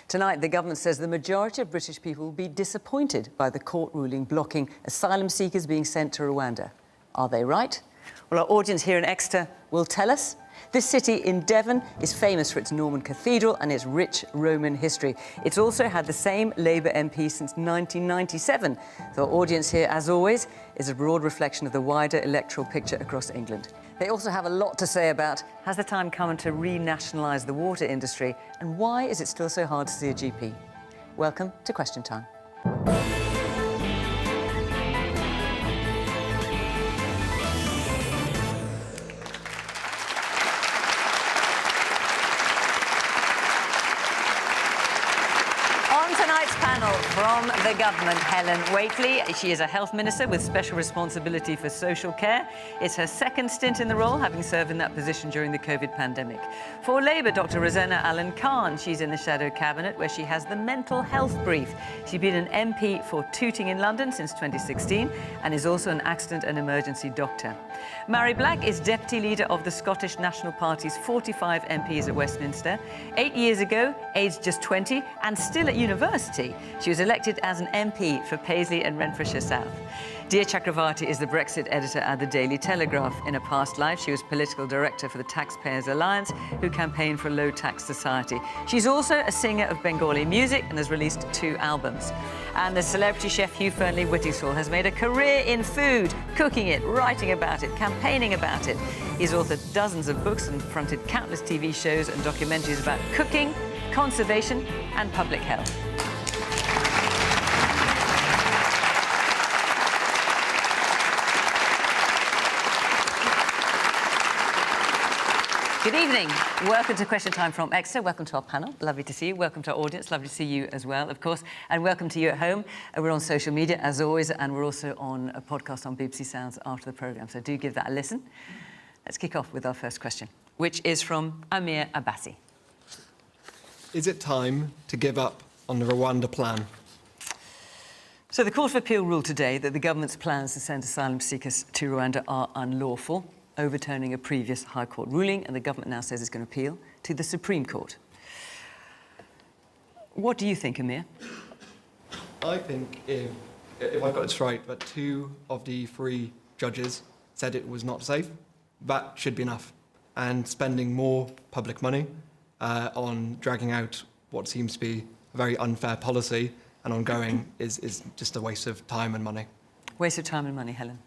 Tonight, the government says the majority of British people will be disappointed by the court ruling blocking asylum seekers being sent to Rwanda. Are they right? Well, our audience here in Exeter will tell us. This city in Devon is famous for its Norman cathedral and its rich Roman history. It's also had the same Labour MP since 1997. So our audience here, as always, is a broad reflection of the wider electoral picture across England. They also have a lot to say about, has the time come to renationalise the water industry, and why is it still so hard to see a GP? Welcome to Question Time. From the government, Helen Whately. She is a health minister with special responsibility for social care. It's her second stint in the role, having served in that position during the COVID pandemic. For Labour, Dr. Rosena Allin-Khan. She's in the shadow cabinet where she has the mental health brief. She's been an MP for Tooting in London since 2016 and is also an accident and emergency doctor. Mhairi Black is deputy leader of the Scottish National Party's 45 MPs at Westminster. 8 years ago, aged just 20 and still at university, she was elected as an MP for Paisley and Renfrewshire South. Dear Chakravarty is the Brexit editor at the Daily Telegraph. In a past life, she was political director for the Taxpayers Alliance, who campaigned for a low-tax society. She's also a singer of Bengali music and has released 2 albums. And the celebrity chef Hugh Fearnley-Whittingstall has made a career in food, cooking it, writing about it, campaigning about it. He's authored dozens of books and fronted countless TV shows and documentaries about cooking, conservation and public health. Good evening. Welcome to Question Time from Exeter. Welcome to our panel. Lovely to see you. Welcome to our audience. Lovely to see you as well, of course. And welcome to you at home. We're on social media, as always, and we're also on a podcast on BBC Sounds after the programme, so do give that a listen. Let's kick off with our first question, which is from Amir Abbasi. Is it time to give up on the Rwanda plan? So the Court of Appeal ruled today that the government's plans to send asylum seekers to Rwanda are unlawful, overturning a previous High Court ruling, and the government now says it's going to appeal to the Supreme Court. What do you think, Amir? I think, if I got this right, but 2 of the 3 judges said it was not safe. That should be enough. And spending more public money on dragging out what seems to be a very unfair policy and ongoing is just a waste of time and money. Waste of time and money, Helen?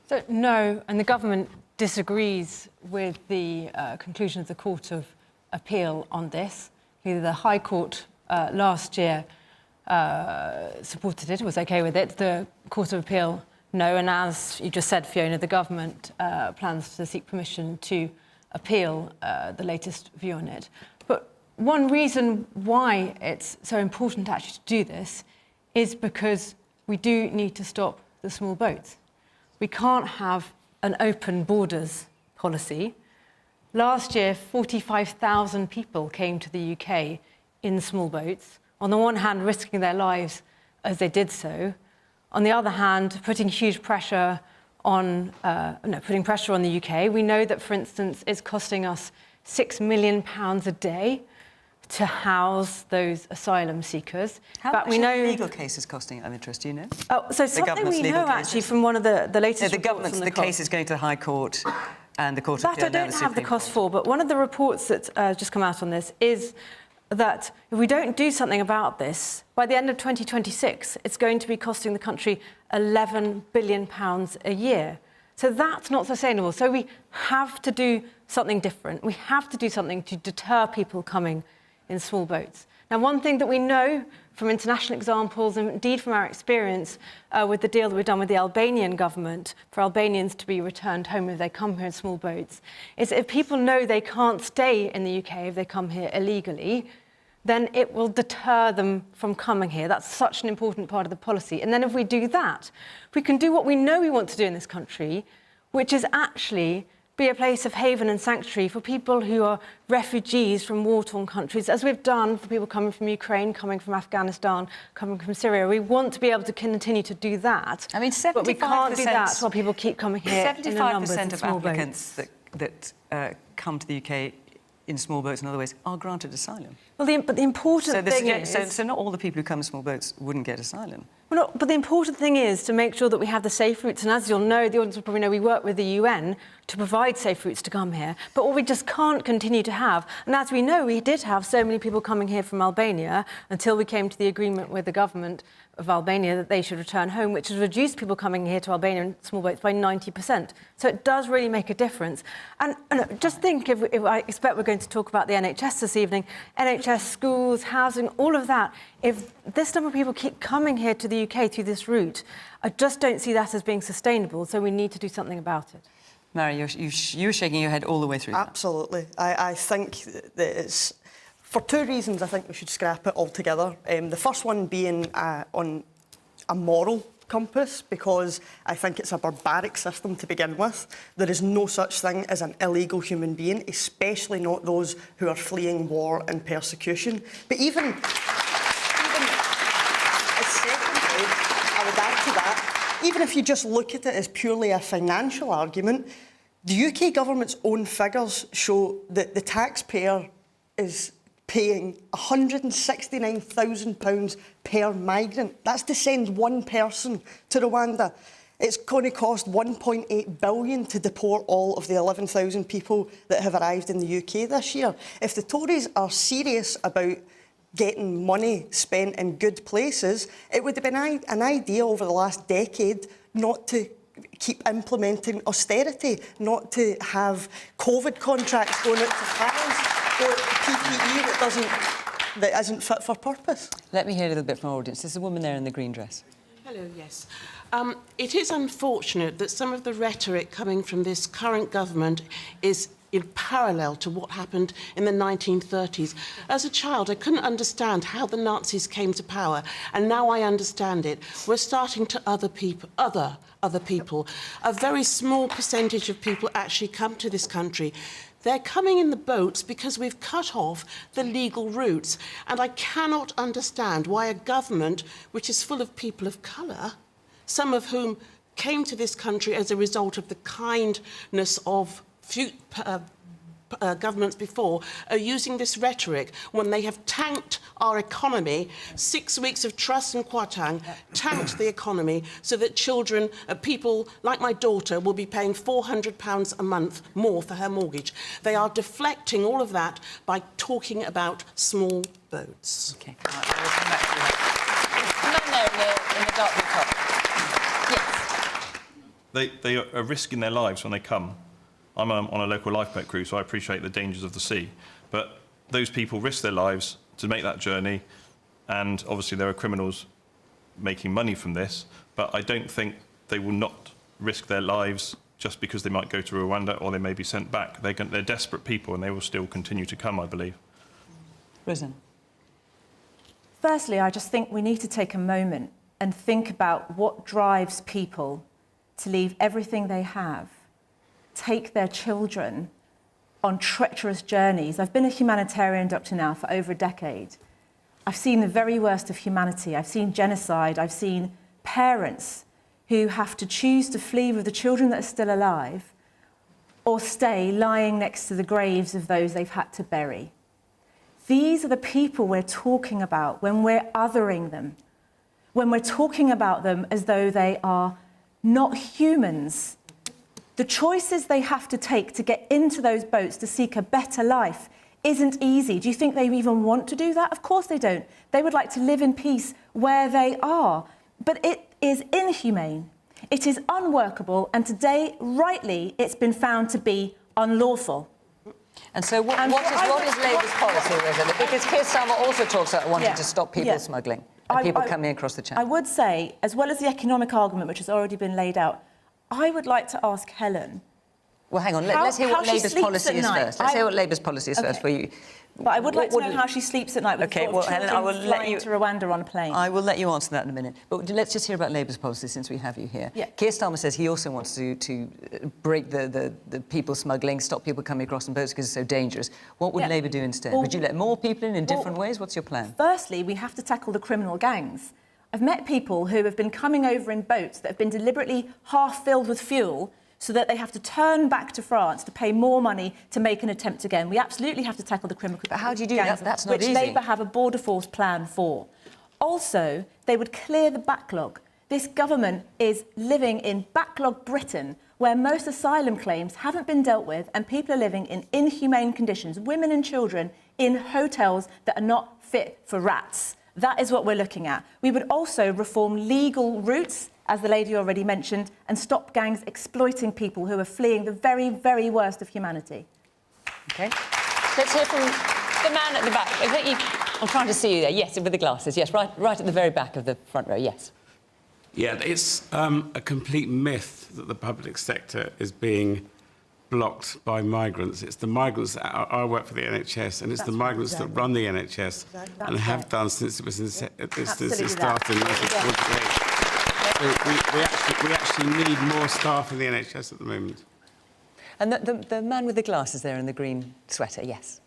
So, no, and the government disagrees with the conclusion of the Court of Appeal on this. The High Court last year supported it, was OK with it. The Court of Appeal, no, and as you just said, Fiona, the government plans to seek permission to appeal the latest view on it. But one reason why it's so important actually to do this is because we do need to stop the small boats. We can't have an open borders policy. Last year, 45,000 people came to the UK in small boats, on the one hand risking their lives as they did so, on the other hand putting huge pressure on, putting pressure on the UK. We know that, for instance, it's costing us £6 million a day to house those asylum seekers. How much are legal cases costing, I'm interested, do you know? Oh, so something we know, actually, from one of the latest reports the case is going to the High Court and the Court of Appeal. That I don't have the cost for, but one of the reports that's just come out on this is that if we don't do something about this, by the end of 2026, it's going to be costing the country £11 billion a year. So that's not sustainable. So we have to do something different. We have to do something to deter people coming in small boats. Now, one thing that we know from international examples and indeed from our experience with the deal that we've done with the Albanian government for Albanians to be returned home if they come here in small boats is if people know they can't stay in the UK if they come here illegally, then it will deter them from coming here. That's such an important part of the policy. And then if we do that, we can do what we know we want to do in this country, which is actually be a place of haven and sanctuary for people who are refugees from war-torn countries, as we've done for people coming from Ukraine, coming from Afghanistan, coming from Syria. We want to be able to continue to do that. I mean, 75%... But we can't do that while people keep coming here in the numbers 75% in of small applicants boats. that come to the UK in small boats and other ways are granted asylum. Well, but the important thing is... So not all the people who come in small boats wouldn't get asylum. Well, no, but the important thing is to make sure that we have the safe routes. And as you'll know, the audience will probably know, we work with the UN to provide safe routes to come here. But what we just can't continue to have, and as we know, we did have so many people coming here from Albania until we came to the agreement with the government of Albania that they should return home, which has reduced people coming here to Albania in small boats by 90%. So it does really make a difference. And just think, if I expect we're going to talk about the NHS this evening, NHS, schools, housing, all of that. If this number of people keep coming here to the UK through this route, I just don't see that as being sustainable, so we need to do something about it. Mhairi, you were shaking your head all the way through. Absolutely. I think that it's... For two reasons, I think we should scrap it altogether. The first one being on a moral compass, because I think it's a barbaric system to begin with. There is no such thing as an illegal human being, especially not those who are fleeing war and persecution. But even secondly, I would add to that, even if you just look at it as purely a financial argument, the UK government's own figures show that the taxpayer is paying £169,000 per migrant. That's to send one person to Rwanda. It's going to cost £1.8 billion to deport all of the 11,000 people that have arrived in the UK this year. If the Tories are serious about getting money spent in good places, it would have been an idea over the last decade not to keep implementing austerity, not to have COVID contracts going out to France, or PPE that isn't fit for purpose. Let me hear a little bit from our audience. There's a woman there in the green dress. Hello, yes. It is unfortunate that some of the rhetoric coming from this current government is in parallel to what happened in the 1930s. As a child, I couldn't understand how the Nazis came to power, and now I understand it. We're starting to other people. A very small percentage of people actually come to this country. They're coming in the boats because we've cut off the legal routes. And I cannot understand why a government which is full of people of colour, some of whom came to this country as a result of the kindness of governments before, are using this rhetoric when they have tanked our economy. 6 weeks of Truss and Kwarteng tanked the economy so that children, people like my daughter, will be paying £400 a month more for her mortgage. They are deflecting all of that by talking about small boats. OK. Right, we'll come back to you. No, in the dark blue top. Yes. They are risking their lives when they come. I'm on a local lifeboat crew, so I appreciate the dangers of the sea. But those people risk their lives to make that journey, and obviously there are criminals making money from this, but I don't think they will not risk their lives just because they might go to Rwanda or they may be sent back. They're desperate people, and they will still continue to come, I believe. Rosena. Firstly, I just think we need to take a moment and think about what drives people to leave everything they have, take their children on treacherous journeys. I've been a humanitarian doctor now for over a decade. I've seen the very worst of humanity. I've seen genocide. I've seen parents who have to choose to flee with the children that are still alive or stay lying next to the graves of those they've had to bury. These are the people we're talking about when we're othering them, when we're talking about them as though they are not humans. The choices they have to take to get into those boats to seek a better life isn't easy. Do you think they even want to do that? Of course they don't. They would like to live in peace where they are. But it is inhumane. It is unworkable. And today, rightly, it's been found to be unlawful. And so what is Labour's policy, Rosena? Because Keir Starmer also talks about wanting to stop people smuggling and people coming across the channel. I would say, as well as the economic argument, which has already been laid out, I would like to ask Helen... Well, hang on, let's hear what Labour's policy is first. Let's hear what Labour's policy is first for you. But I would like to know how she sleeps at night with Helen, I will let you to Rwanda on a plane. I will let you answer that in a minute. But let's just hear about Labour's policy since we have you here. Yeah. Keir Starmer says he also wants to break the people smuggling, stop people coming across in boats because it's so dangerous. What would Labour do instead? Would you let more people in different ways? What's your plan? Firstly, we have to tackle the criminal gangs. I've met people who have been coming over in boats that have been deliberately half filled with fuel, so that they have to turn back to France to pay more money to make an attempt again. We absolutely have to tackle the criminal gangs. But how do you do that? That's not easy. Which Labour have a border force plan for. Also, they would clear the backlog. This government is living in backlog Britain, where most asylum claims haven't been dealt with and people are living in inhumane conditions, women and children in hotels that are not fit for rats. That is what we're looking at. We would also reform legal routes, as the lady already mentioned, and stop gangs exploiting people who are fleeing the very, very worst of humanity. OK. Let's hear from the man at the back. I'm trying to see you there. Yes, with the glasses. Yes, right at the very back of the front row. Yes. Yeah, it's a complete myth that the public sector is being blocked by migrants. It's the migrants that I work for the NHS, and it's the migrants that run the NHS and have done since it started in 1948. So we actually need more staff in the NHS at the moment. And the man with the glasses there in the green sweater, yes.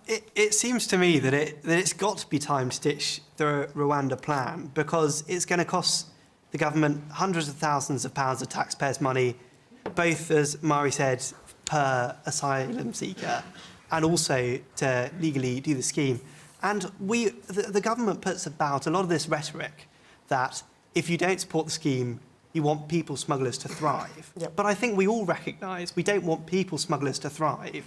It seems to me that it's got to be time to ditch the Rwanda plan, because it's going to cost the government hundreds of thousands of pounds of taxpayers' money, both, as Mhairi said, per asylum seeker, and also to legally do the scheme. And the government puts about a lot of this rhetoric that if you don't support the scheme, you want people smugglers to thrive. Yep. But I think we all recognise we don't want people smugglers to thrive.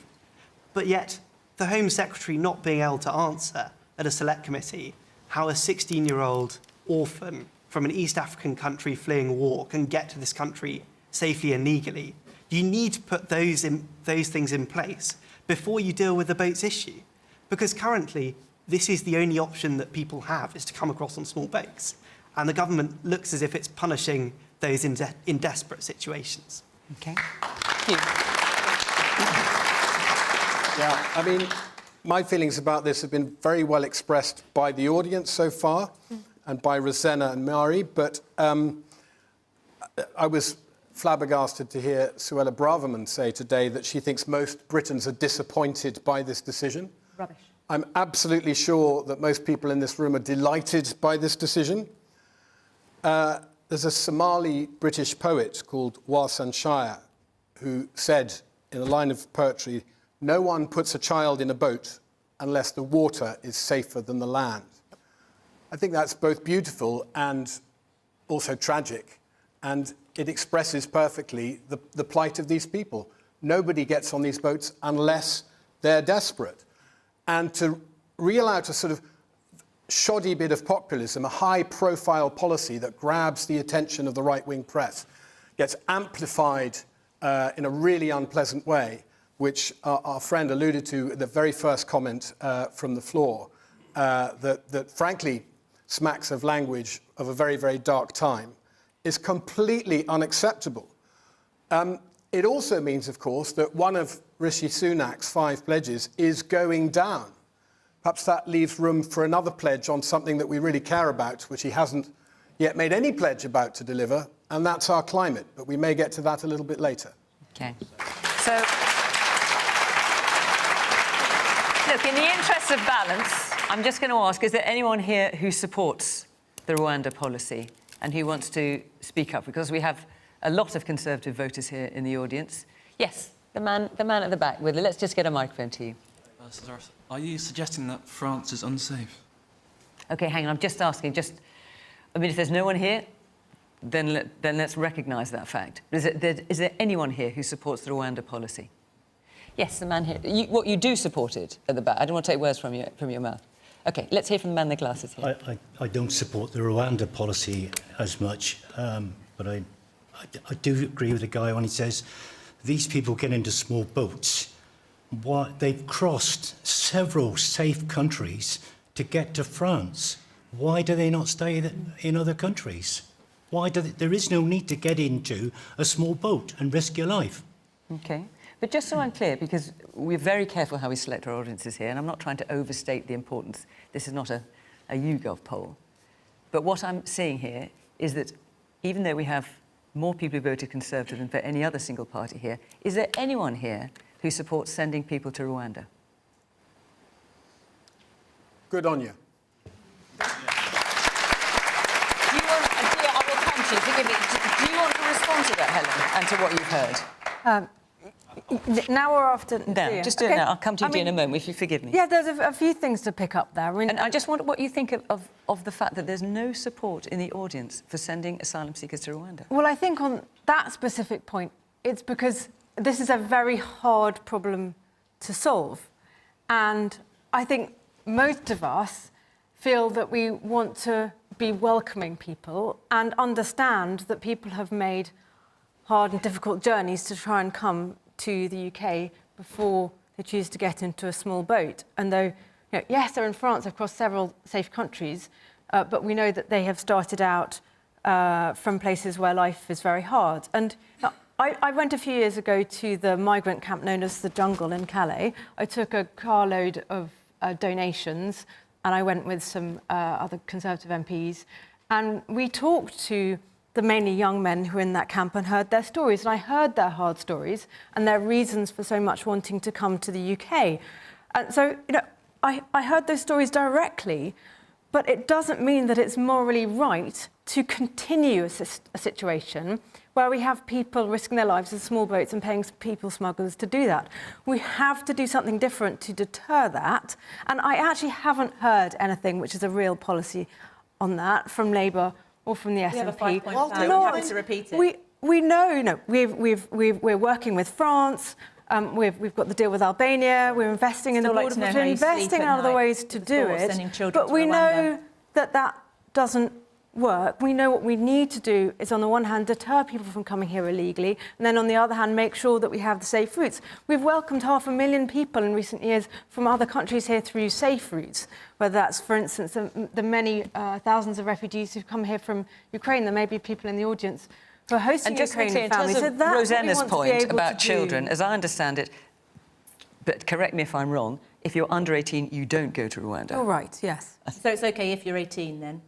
But yet, the Home Secretary not being able to answer at a select committee how a 16-year-old orphan from an East African country fleeing war can get to this country safely and legally. You need to put those things in place before you deal with the boats issue. Because currently, this is the only option that people have, is to come across on small boats. And the government looks as if it's punishing those in desperate situations. OK. Yeah, I mean, my feelings about this have been very well expressed by the audience so far and by Rosena and Mhairi, but I was flabbergasted to hear Suella Braverman say today that she thinks most Britons are disappointed by this decision. Rubbish. I'm absolutely sure that most people in this room are delighted by this decision. There's a Somali-British poet called Warsan Shire who said in a line of poetry, "No one puts a child in a boat unless the water is safer than the land." I think that's both beautiful and also tragic, and it expresses perfectly the plight of these people. Nobody gets on these boats unless they're desperate. And to reel out a sort of shoddy bit of populism, a high-profile policy that grabs the attention of the right-wing press, gets amplified in a really unpleasant way, which our friend alluded to at the very first comment from the floor, that frankly smacks of language of a very, very dark time, is completely unacceptable. It also means, of course, that one of Rishi Sunak's 5 pledges is going down. Perhaps that leaves room for another pledge on something that we really care about, which he hasn't yet made any pledge about to deliver, and that's our climate. But we may get to that a little bit later. OK. So, look, in the interest of balance, I'm just going to ask, is there anyone here who supports the Rwanda policy and who wants to speak up? Because we have a lot of Conservative voters here in the audience. Yes, the man at the back with it. Let's just get a microphone to you. Are you suggesting that France is unsafe? OK, hang on, I'm just asking, I mean, if there's no one here, then let's recognise that fact. Is there anyone here who supports the Rwanda policy? Yes, the man here. What, you do support it at the back? I don't want to take words from your mouth. OK, let's hear from the man in the glasses here. I don't support the Rwanda policy as much, but I do agree with the guy when he says these people get into small boats. They've crossed several safe countries to get to France. Why do they not stay in other countries? There is no need to get into a small boat and risk your life. OK. But just so I'm clear, because we're very careful how we select our audiences here, and I'm not trying to overstate the importance. This is not a YouGov poll. But what I'm seeing here is that even though we have more people who voted Conservative than for any other single party here, is there anyone here who supports sending people to Rwanda? Good on you. Do you want to respond to to that, Helen, and to what you've heard? Now or after? No, just do it now. I'll come to you in a moment, if you forgive me. Yeah, there's a few things to pick up there. And I just wonder what you think of the fact that there's no support in the audience for sending asylum seekers to Rwanda. Well, I think on that specific point, it's because this is a very hard problem to solve. And I think most of us feel that we want to be welcoming people and understand that people have made hard and difficult journeys to try and come to the UK before they choose to get into a small boat. And though, yes, they're in France, they've crossed several safe countries, but we know that they have started out from places where life is very hard. And I went a few years ago to the migrant camp known as the Jungle in Calais. I took a carload of donations, and I went with some other Conservative MPs, and we talked to the mainly young men who were in that camp and heard their stories. And I heard their hard stories and their reasons for so much wanting to come to the UK. And so, I heard those stories directly, but it doesn't mean that it's morally right to continue a situation where we have people risking their lives in small boats and paying people smugglers to do that. We have to do something different to deter that. And I actually haven't heard anything which is a real policy on that from Labour or from the SNP. We have a 5-point plan. We're happy to repeat it. We know, we're working with France. We've got the deal with Albania. We're investing in the border. We're investing in other ways to do it. But we know that doesn't work. We know what we need to do is, on the one hand, deter people from coming here illegally, and then on the other hand, make sure that we have the safe routes. We've welcomed 500,000 people in recent years from other countries here through safe routes, whether that's, for instance, the many thousands of refugees who've come here from Ukraine. There may be people in the audience who are hosting Ukrainian families. And just in terms of Rosena's point about children, as I understand it, but correct me if I'm wrong, if you're under 18, you don't go to Rwanda. Oh, right, yes. So it's OK if you're 18, then?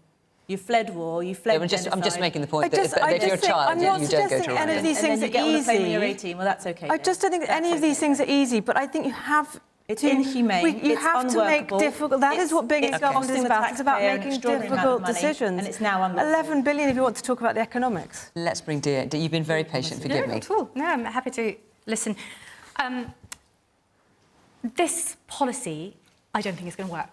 You fled war, you fled genocide. I'm just making the point that if you're a child, you don't go to Rwanda. I'm not suggesting any of these things are easy. When you're 18, well, that's OK. I just don't think that any of these things are easy, but I think you have It's inhumane, you have to make difficult... That is what being a government is about. It's about making difficult decisions. And it's now unlawful. 11 billion if you want to talk about the economics. Let's bring Dia. You've been very patient, forgive me. Not at all. No, I'm happy to listen. This policy, I don't think is going to work.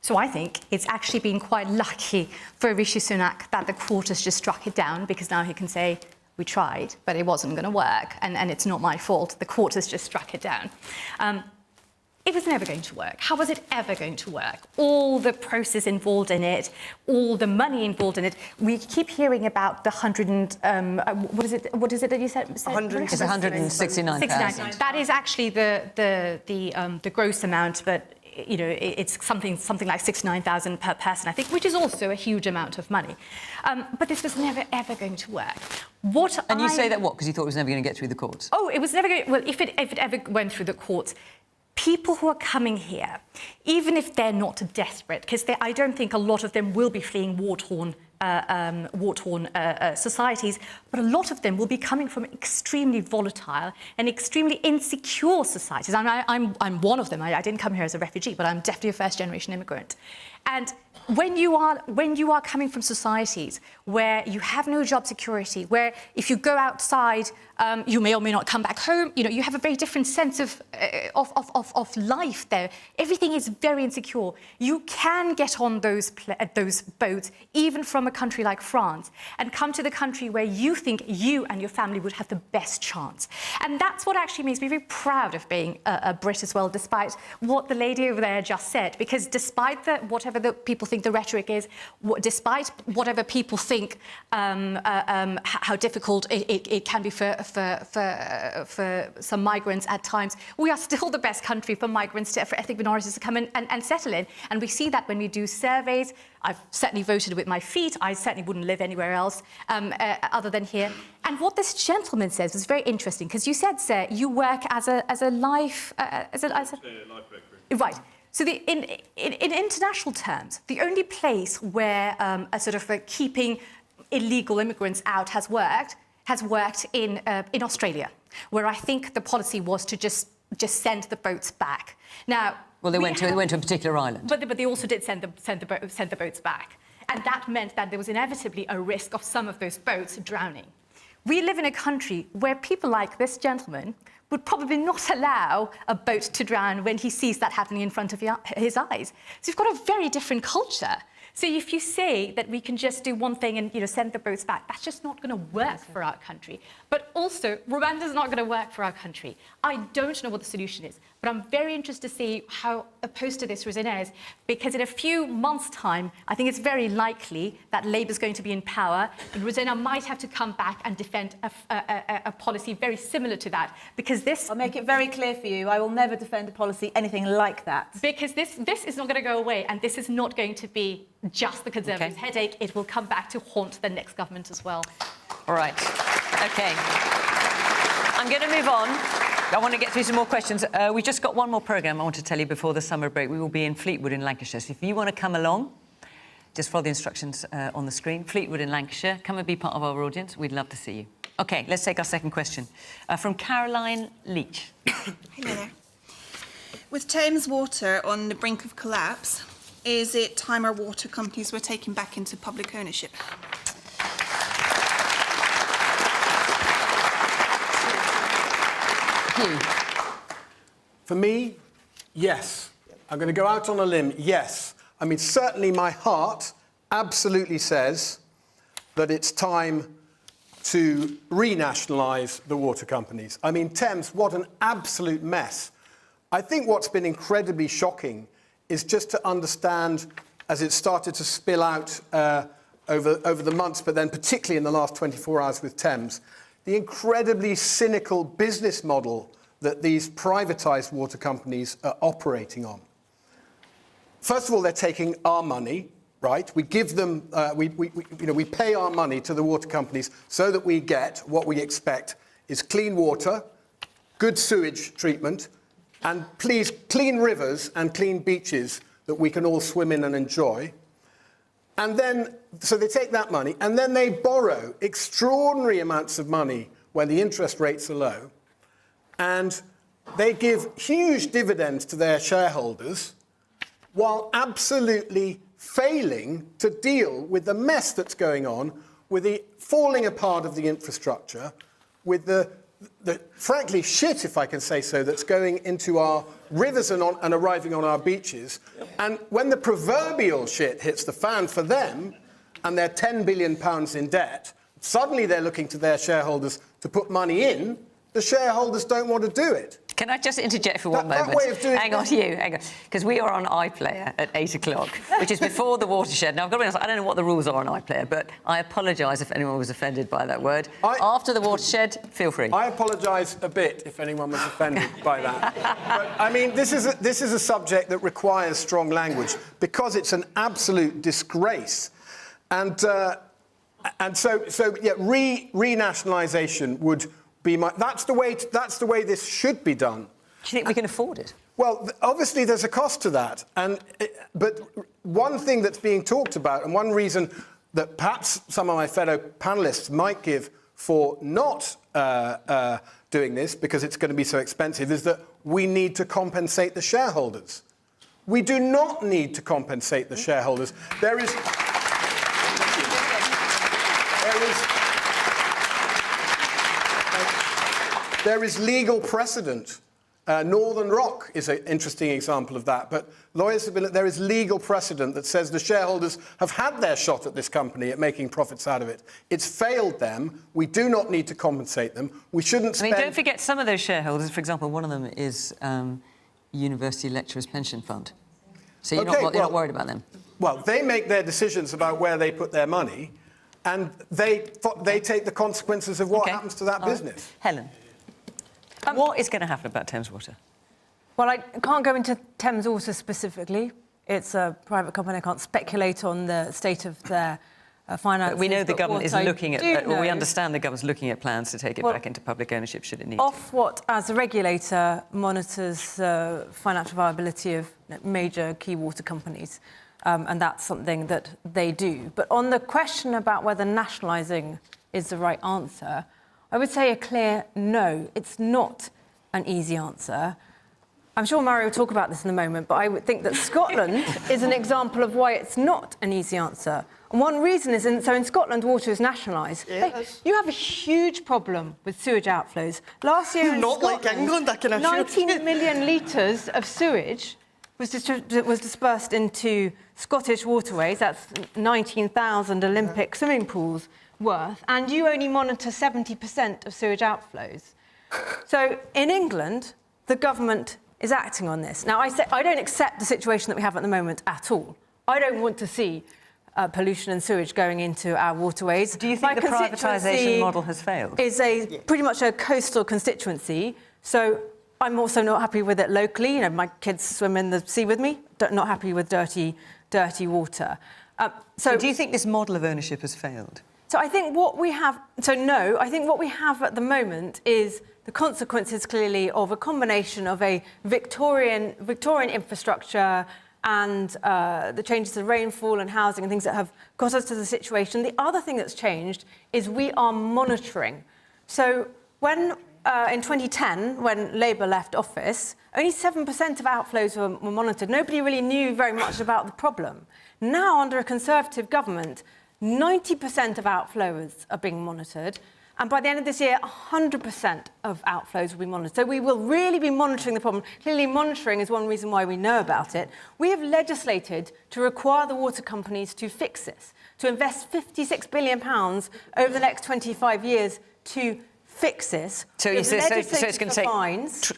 So I think it's actually been quite lucky for Rishi Sunak that the court has just struck it down, because now he can say, we tried, but it wasn't going to work, and it's not my fault. The court has just struck it down. It was never going to work. How was it ever going to work? All the process involved in it, all the money involved in it. We keep hearing about the what is it that you said? 169,000. That is actually the gross amount, but it's something like 69,000 per person, I think, which is also a huge amount of money. But this was never, ever going to work. You say that what? Because you thought it was never going to get through the courts? Oh, it was never going to... Well, if it ever went through the courts, people who are coming here, even if they're not desperate, because I don't think a lot of them will be fleeing war-torn societies, but a lot of them will be coming from extremely volatile and extremely insecure societies. I'm one of them. I didn't come here as a refugee, but I'm definitely a first-generation immigrant. And when you are coming from societies where you have no job security, where if you go outside, you may or may not come back home, you have a very different sense of life there. Everything is very insecure. You can get on those boats, even from a country like France, and come to the country where you think you and your family would have the best chance. And that's what actually makes me very proud of being a Brit as well, despite what the lady over there just said, because despite whatever the people think the rhetoric is, despite whatever people think how difficult it can be for some migrants at times, we are still the best country for migrants, for ethnic minorities to come in and settle in. And we see that when we do surveys. I've certainly voted with my feet. I certainly wouldn't live anywhere else other than here. And what this gentleman says is very interesting, because you said, sir, you work as a life... Right. So in international terms, the only place where a sort of keeping illegal immigrants out has worked in Australia, where I think the policy was to just send the boats back. Now, well, they went to a particular island, but they also did send the boats back, and that meant that there was inevitably a risk of some of those boats drowning. we live in a country where people like this gentleman would probably not allow a boat to drown when he sees that happening in front of his eyes. So we've got a very different culture. So if you say that we can just do one thing and send the boats back, that's just not going to work for our country. But also, Rwanda's not going to work for our country. I don't know what the solution is, but I'm very interested to see how opposed to this Rosena is, because in a few months' time, I think it's very likely that Labour's going to be in power, and Rosena might have to come back and defend a policy very similar to that, because this... I'll make it very clear for you, I will never defend a policy anything like that. Because this is not going to go away, and this is not going to be just the Conservatives' headache. It will come back to haunt the next government as well. All right. OK. I'm going to move on. I want to get through some more questions. We've just got one more programme I want to tell you before the summer break. We will be in Fleetwood in Lancashire. So if you want to come along, just follow the instructions on the screen. Fleetwood in Lancashire. Come and be part of our audience. We'd love to see you. OK, let's take our second question. From Caroline Leach. Hello there. With Thames Water on the brink of collapse, is it time our water companies were taken back into public ownership? For me, yes. I'm going to go out on a limb, yes. I mean, certainly my heart absolutely says that it's time to renationalise the water companies. I mean, Thames, what an absolute mess. I think what's been incredibly shocking is just to understand, as it started to spill out over the months, but then particularly in the last 24 hours with Thames, the incredibly cynical business model that these privatised water companies are operating on. First of all, they're taking our money, right? We give them, we pay our money to the water companies so that we get what we expect is clean water, good sewage treatment, and please, clean rivers and clean beaches that we can all swim in and enjoy. And then, so they take that money, and then they borrow extraordinary amounts of money when the interest rates are low, and they give huge dividends to their shareholders while absolutely failing to deal with the mess that's going on, with the falling apart of the infrastructure, with the frankly shit, if I can say so, that's going into our rivers and arriving on our beaches. And when the proverbial shit hits the fan for them, and they're £10 billion in debt, suddenly they're looking to their shareholders to put money in. The shareholders don't want to do it. Can I just interject for one moment? Hang on, because we are on iPlayer at 8 o'clock, which is before the watershed. Now, I've got to be honest, I don't know what the rules are on iPlayer, but I apologise if anyone was offended by that word. After the watershed, feel free. I apologise a bit if anyone was offended by that. But, I mean, this is a subject that requires strong language because it's an absolute disgrace. And so yeah, renationalisation would be that's the way this should be done. Do you think we can afford it? Well, obviously there's a cost to that, but one thing that's being talked about, and one reason that perhaps some of my fellow panellists might give for not doing this, because it's going to be so expensive, is that we need to compensate the shareholders. We do not need to compensate the shareholders. There is legal precedent. Northern Rock is an interesting example of that. But lawyers have been... There is legal precedent that says the shareholders have had their shot at this company at making profits out of it. It's failed them. We do not need to compensate them. We shouldn't spend... I mean, don't forget some of those shareholders. For example, one of them is University Lecturers' Pension Fund. So you're not worried about them? Well, they make their decisions about where they put their money, and they take the consequences of what happens to that business. Helen? What is going to happen about Thames Water? Well, I can't go into Thames Water specifically. It's a private company. I can't speculate on the state of their finances. But we know the government is looking at, or we understand the government's looking at plans to take it back into public ownership should it need to. Ofwat, as a regulator, monitors financial viability of major key water companies, and that's something that they do. But on the question about whether nationalising is the right answer, I would say a clear no. It's not an easy answer. I'm sure Mhairi will talk about this in a moment, but I would think that Scotland is an example of why it's not an easy answer. And one reason is, in Scotland, water is nationalised. Yes. You have a huge problem with sewage outflows. Last year in Not Scotland, like England, I can assure you. 19 million litres of sewage was dispersed into Scottish waterways. That's 19,000 Olympic swimming pools worth. And you only monitor 70% of sewage outflows. So in England, the government is acting on this. Now, I don't accept the situation that we have at the moment at all. I don't want to see pollution and sewage going into our waterways. Do you think the privatisation model has failed? Is pretty much a coastal constituency, so I'm also not happy with it locally. You know, my kids swim in the sea with me. Not happy with dirty water. So do you think this model of ownership has failed? So I think what we have... So no, I think what we have at the moment is the consequences, clearly, of a combination of a Victorian infrastructure and the changes to rainfall and housing and things that have got us to the situation. The other thing that's changed is we are monitoring. So when, in 2010, when Labour left office, only 7% of outflows were monitored. Nobody really knew very much about the problem. Now, under a Conservative government, 90% of outflows are being monitored. And by the end of this year, 100% of outflows will be monitored. So we will really be monitoring the problem. Clearly, monitoring is one reason why we know about it. We have legislated to require the water companies to fix this, to invest £56 billion over the next 25 years to fix this. So it's going to take...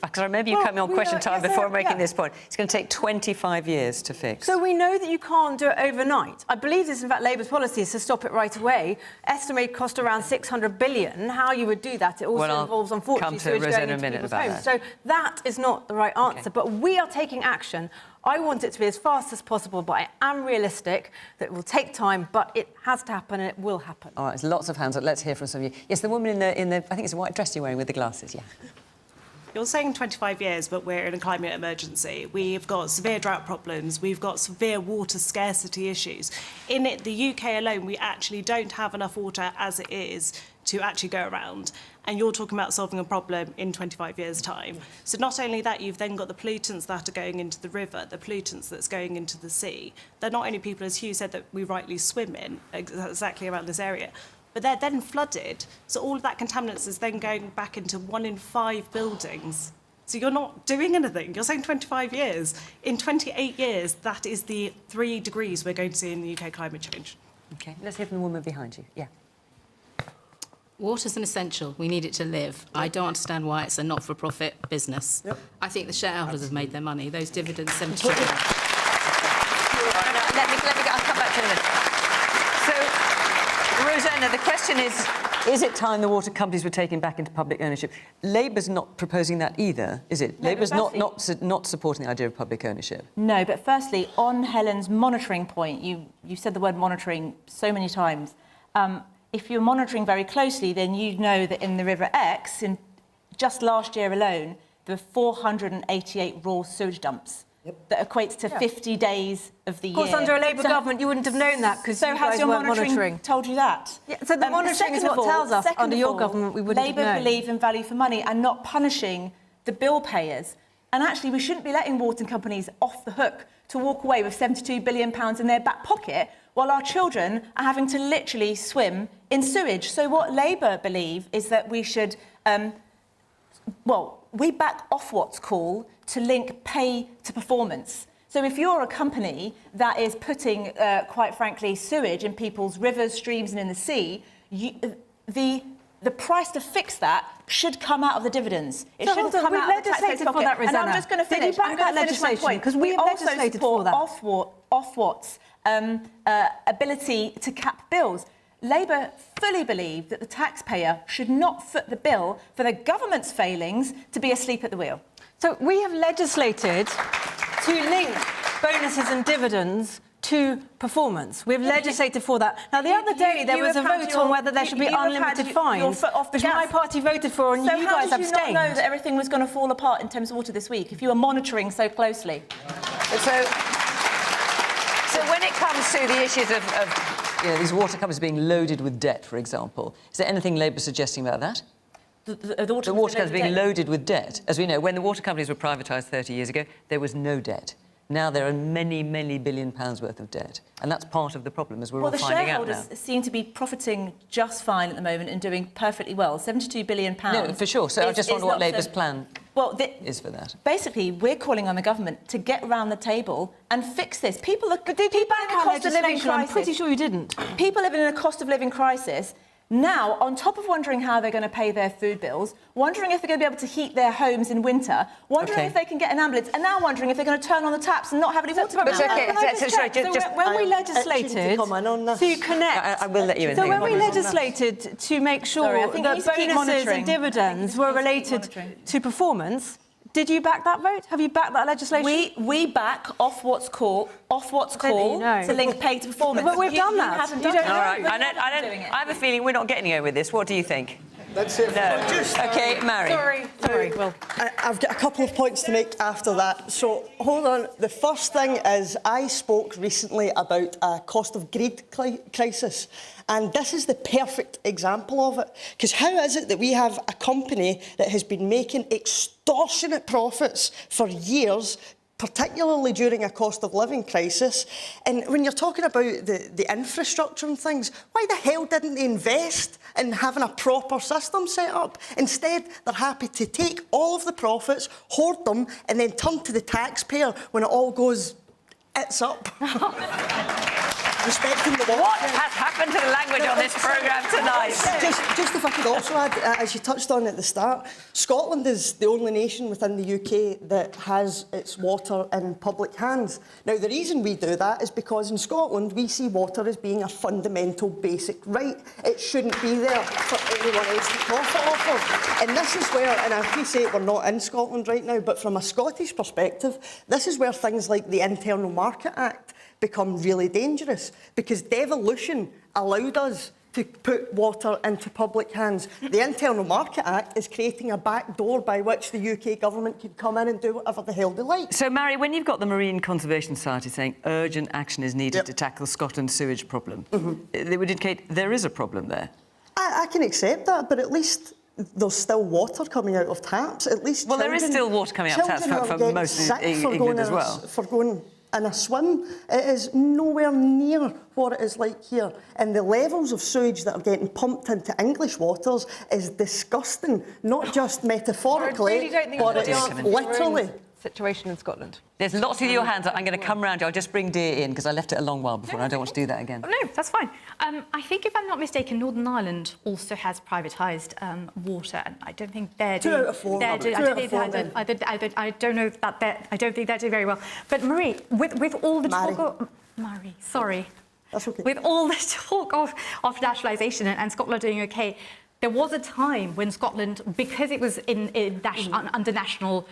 Because I remember you coming on Question Time before making this point. It's going to take 25 years to fix. So we know that you can't do it overnight. I believe this, in fact, Labour's policy is to stop it right away. Estimated cost around 600 billion. How you would do that, it also involves, unfortunately, sewage going into people's homes. So that is not the right answer. Okay. But we are taking action. I want it to be as fast as possible, but I am realistic that it will take time, but it has to happen and it will happen. All right, there's lots of hands up. Let's hear from some of you. Yes, the woman in the I think it's a white dress you're wearing with the glasses, yeah. You're saying 25 years, but we're in a climate emergency. We've got severe drought problems. We've got severe water scarcity issues. In the UK alone, we actually don't have enough water as it is to actually go around. And you're talking about solving a problem in 25 years' time. So not only that, you've then got the pollutants that are going into the river, the pollutants that's going into the sea. They're not only people, as Hugh said, that we rightly swim in, exactly around this area, but they're then flooded. So all of that contaminants is then going back into 1 in 5 buildings. So you're not doing anything. You're saying 25 years. In 28 years, that is the 3 degrees we're going to see in the UK climate change. OK, let's hear from the woman behind you. Yeah. Water's an essential. We need it to live. I don't understand why it's a not-for-profit business. Yep. I think the shareholders have made their money. Those dividends, 70 Let me go. I'll come back to you in a minute. So, Rosena, the question is it time the water companies were taken back into public ownership? Labour's not proposing that either, is it? No, Labour's not supporting the idea of public ownership. No, but firstly, on Helen's monitoring point, you said the word monitoring so many times. If you're monitoring very closely, then you know that in the River Exe, just last year alone, there were 488 raw sewage dumps. Yep. That equates to 50 days of the year. Of course, under a Labour government, you wouldn't have known that because you guys weren't monitoring. Told you that? Yeah, so the monitoring is what tells us under your government we wouldn't have known. Labour believe in value for money and not punishing the bill payers. And actually, we shouldn't be letting water companies off the hook to walk away with £72 billion in their back pocket while our children are having to literally swim in sewage. So what Labour believe is that we should, we back Ofwat's call to link pay to performance. So if you're a company that is putting, quite frankly, sewage in people's rivers, streams and in the sea, the price to fix that should come out of the dividends. It shouldn't come out of the taxpayers' pocket. And I'm just going to finish. I'm going to finish my point. Because we also support Ofwat's ability to cap bills. Labour fully believe that the taxpayer should not foot the bill for the government's failings to be asleep at the wheel. So we have legislated to link bonuses and dividends to performance. We've legislated for that. Now, the other day, there was a vote on whether there should be unlimited fines, which my party voted for, and you guys abstained. So how did you not know that everything was going to fall apart in terms of water this week, if you were monitoring so closely? So when it comes to the issues of these water companies being loaded with debt, for example, is there anything Labour suggesting about that? The water companies being loaded with debt. As we know, when the water companies were privatised 30 years ago, there was no debt. Now there are many, many billion pounds worth of debt. And that's part of the problem, as we're all finding out now. Well, the shareholders seem to be profiting just fine at the moment and doing perfectly well. £72 billion. No, for sure. So I just wonder what Labour's plan is for that. Basically, we're calling on the government to get around the table and fix this. People are... Did you back our cost of living crisis? I'm pretty sure you didn't. People living in a cost of living crisis. Now, on top of wondering how they're going to pay their food bills, wondering if they're going to be able to heat their homes in winter, wondering if they can get an ambulance, and now wondering if they're going to turn on the taps and not have any water. When we legislated to connect... I will let you in. So when we legislated to make sure that bonuses and dividends were related to performance, did you back that vote? Have you backed that legislation? We back off what's called to link pay to performance. But we've done that. You don't know. All right. I have a feeling we're not getting anywhere with this. What do you think? That's it. No. OK, Mhairi. Sorry. Well, I've got a couple of points to make after that. So, hold on. The first thing is I spoke recently about a cost of greed crisis. And this is the perfect example of it. Because how is it that we have a company that has been making extortionate profits for years, particularly during a cost of living crisis? And when you're talking about the infrastructure and things, why the hell didn't they invest in having a proper system set up? Instead, they're happy to take all of the profits, hoard them, and then turn to the taxpayer when it all goes, it's up. Respecting the water. What has happened to the language on this programme tonight? Just if I could also add, as you touched on at the start, Scotland is the only nation within the UK that has its water in public hands. Now, the reason we do that is because in Scotland we see water as being a fundamental basic right. It shouldn't be there for anyone else to profit off of. And this is where, and I appreciate we're not in Scotland right now, but from a Scottish perspective, this is where things like the Internal Market Act become really dangerous, because devolution allowed us to put water into public hands. The Internal Market Act is creating a back door by which the UK government can come in and do whatever the hell they like. So, Mhairi, when you've got the Marine Conservation Society saying urgent action is needed to tackle Scotland's sewage problem, they would indicate there is a problem there. I can accept that, but at least there's still water coming out of taps. At least well, there is still water coming out of taps for most of England as well. For going in a swim, it is nowhere near what it is like here. And the levels of sewage that are getting pumped into English waters is disgusting, not just metaphorically, but it's literally. Situation in Scotland. There's lots with your hands up. I'm going to come round you. I'll just bring Dear in because I left it a long while before. I don't want to do that again. No, that's fine. I think, if I'm not mistaken, Northern Ireland also has privatised water, and I don't think they're doing... 2 out of 4. I don't know that I don't think they're doing very well. But Mhairi, with all the talk... Mhairi, sorry. That's okay. With all the talk of nationalisation and Scotland doing OK, there was a time when Scotland, because it was under national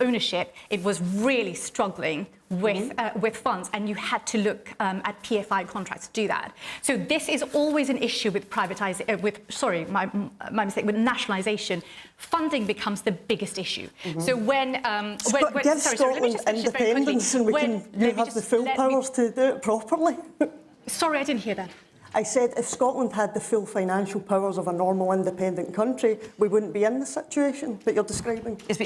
ownership, it was really struggling with funds, and you had to look at PFI contracts to do that. So this is always an issue with my mistake, with nationalisation. Funding becomes the biggest issue. So when give Scotland independence and you have the full powers to do it properly. Sorry, I didn't hear that. I said if Scotland had the full financial powers of a normal independent country, we wouldn't be in the situation that you're describing. Yes,